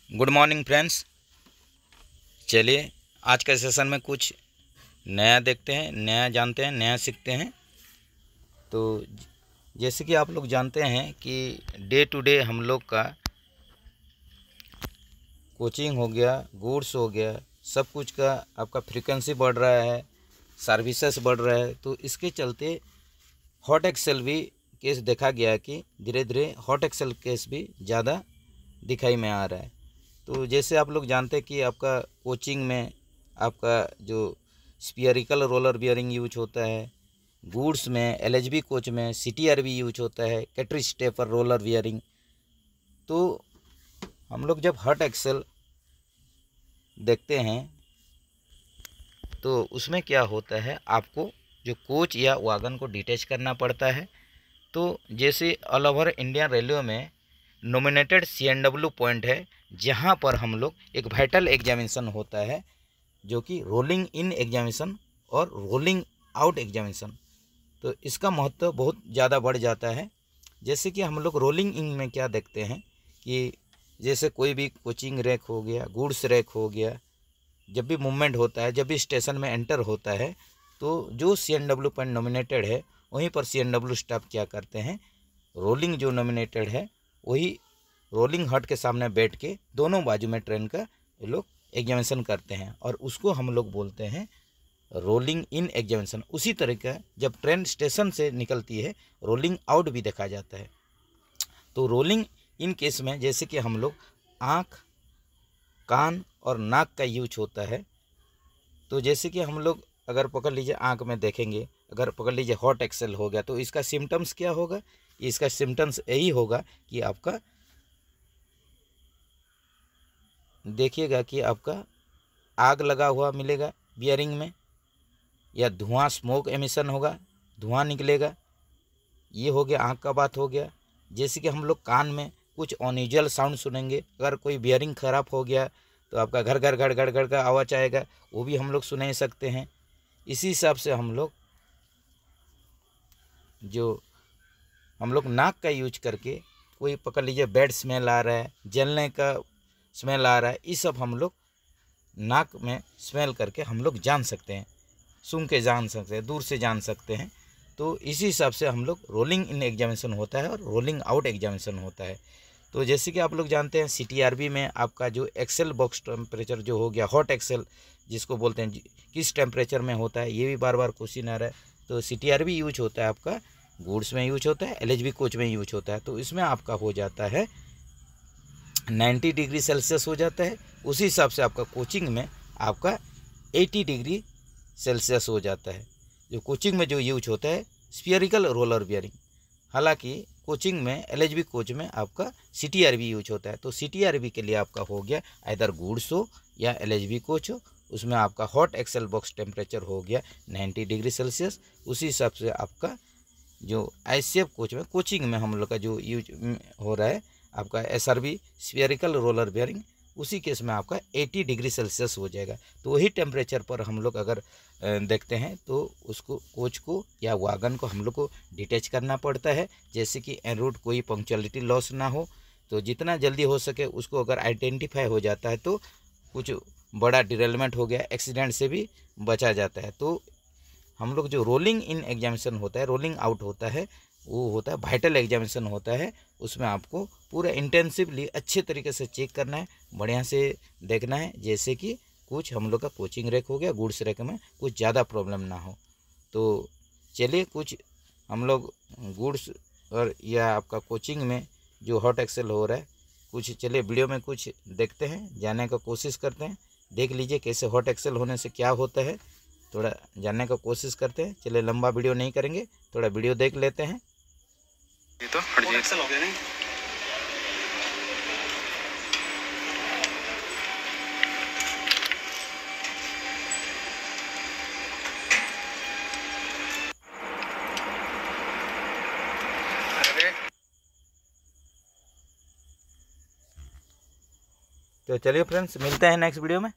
Good morning friends. चलिए आज के सेशन में कुछ नया देखते हैं, नया जानते हैं, नया सीखते हैं। तो जैसे कि आप लोग जानते हैं कि डे टू डे हम लोग का कोचिंग हो गया, गुड्स हो गया, सब कुछ का आपका फ्रीक्वेंसी बढ़ रहा है, सर्विसेज बढ़ रहा है। तो इसके चलते हॉट एक्सेल भी केस देखा गया कि धीरे धीरे हॉट एक्सेल केस भी ज़्यादा दिखाई में आ रहा है। तो जैसे आप लोग जानते हैं कि आपका कोचिंग में आपका जो स्फीयरिकल रोलर बियरिंग यूज होता है, गुड्स में एलएचबी कोच में सीटीआरबी यूज होता है, कैटरिज स्टेपर रोलर बियरिंग। तो हम लोग जब हॉट एक्सेल देखते हैं तो उसमें क्या होता है, आपको जो कोच या वागन को डिटैच करना पड़ता है। तो जैसे ऑल ओवर इंडियन रेलवे में नॉमिनेटेड CNW पॉइंट है, जहाँ पर हम लोग एक वाइटल एग्जामिनेशन होता है जो कि रोलिंग इन एग्जामिनेशन और रोलिंग आउट एग्जामिनेशन। तो इसका महत्व बहुत ज़्यादा बढ़ जाता है। जैसे कि हम लोग रोलिंग इन में क्या देखते हैं कि जैसे कोई भी कोचिंग रैक हो गया, गुड्स रैक हो गया, जब भी मूवमेंट होता है, जब भी स्टेशन में एंटर होता है, तो जो CNW पॉइंट नॉमिनेटेड है वहीं पर CNW स्टाफ क्या करते हैं, रोलिंग जो नॉमिनेटेड है वही रोलिंग हट के सामने बैठ के दोनों बाजू में ट्रेन का ये लोग एग्जामिनेशन करते हैं और उसको हम लोग बोलते हैं रोलिंग इन एग्जामिनेशन। उसी तरीके जब ट्रेन स्टेशन से निकलती है रोलिंग आउट भी देखा जाता है। तो रोलिंग इन केस में जैसे कि हम लोग आँख, कान और नाक का यूज होता है। तो जैसे कि हम लोग अगर पकड़ लीजिए आँख में देखेंगे, अगर पकड़ लीजिए हॉट एक्सेल हो गया तो इसका सिम्टम्स क्या होगा, इसका सिम्टम्स यही होगा कि आपका देखिएगा कि आपका आग लगा हुआ मिलेगा बियरिंग में, या धुआं स्मोक एमिशन होगा, धुआं निकलेगा। ये हो गया आँख का बात हो गया। जैसे कि हम लोग कान में कुछ अनयूजुअल साउंड सुनेंगे, अगर कोई बियरिंग ख़राब हो गया तो आपका घर घर गड़ गड़ गड़ का आवाज़ आएगा, वो भी हम लोग सुन नहीं सकते हैं। इसी हिसाब से हम लोग नाक का यूज करके कोई पकड़ लीजिए बैड स्मेल आ रहा है, जलने का स्मेल आ रहा है, ये सब हम लोग नाक में स्मेल करके हम लोग जान सकते हैं, सूंघ के जान सकते हैं, दूर से जान सकते हैं। तो इसी हिसाब से हम लोग रोलिंग इन एग्जामिनेशन होता है और रोलिंग आउट एग्जामिनेशन होता है। तो जैसे कि आप लोग जानते हैं CTRB में आपका जो एक्सेल बॉक्स टेम्परेचर जो हो गया, हॉट एक्सेल जिसको बोलते हैं, किस टेम्परेचर में होता है, ये भी बार बार क्वेश्चन आ रहा है। तो CTRB यूज होता है आपका गुड्स में यूज होता है, LHB कोच में यूज होता है। तो इसमें आपका हो जाता है 90 डिग्री सेल्सियस हो जाता है। उसी हिसाब से आपका कोचिंग में आपका 80 डिग्री सेल्सियस हो जाता है। जो कोचिंग में जो यूज होता है स्फीयरिकल रोलर बियरिंग, हालांकि कोचिंग में LHB कोच में आपका CTRB यूज होता है। तो CTRB के लिए आपका हो गया इधर गुड्स हो या LHB कोच हो, उसमें आपका हॉट एक्सेल बॉक्स टेम्परेचर हो गया 90 डिग्री सेल्सियस। उसी हिसाब से आपका जो ICF कोच में कोचिंग में हम लोग का जो यूज हो रहा है आपका SRB स्फीयरिकल रोलर बियरिंग, उसी केस में आपका 80 डिग्री सेल्सियस हो जाएगा। तो वही टेम्परेचर पर हम लोग अगर देखते हैं तो उसको कोच को या वागन को हम लोग को डिटैच करना पड़ता है, जैसे कि एन रूट कोई पंक्चुअलिटी लॉस ना हो। तो जितना जल्दी हो सके उसको अगर आइडेंटिफाई हो जाता है तो कुछ बड़ा डिरेलमेंट हो गया, एक्सीडेंट से भी बचा जाता है। तो हम लोग जो रोलिंग इन एग्जामिनेशन होता है, रोलिंग आउट होता है, वो होता है वाइटल एग्जामिनेशन होता है। उसमें आपको पूरा इंटेंसिवली अच्छे तरीके से चेक करना है, बढ़िया से देखना है, जैसे कि कुछ हम लोग का कोचिंग रैक हो गया, गुड्स रैक में कुछ ज़्यादा प्रॉब्लम ना हो। तो चलिए कुछ हम लोग गुड्स और या आपका कोचिंग में जो हॉट एक्सेल हो रहा है कुछ, चलिए वीडियो में कुछ देखते हैं, जानने का कोशिश करते हैं। देख लीजिए कैसे हॉट एक्सेल होने से क्या होता है, थोड़ा जानने का कोशिश करते हैं। चलिए लंबा वीडियो नहीं करेंगे, थोड़ा वीडियो देख लेते हैं। ये तो हॉट एक्सेल हो गया नहीं। तो चलिए फ्रेंड्स, मिलते हैं नेक्स्ट वीडियो में।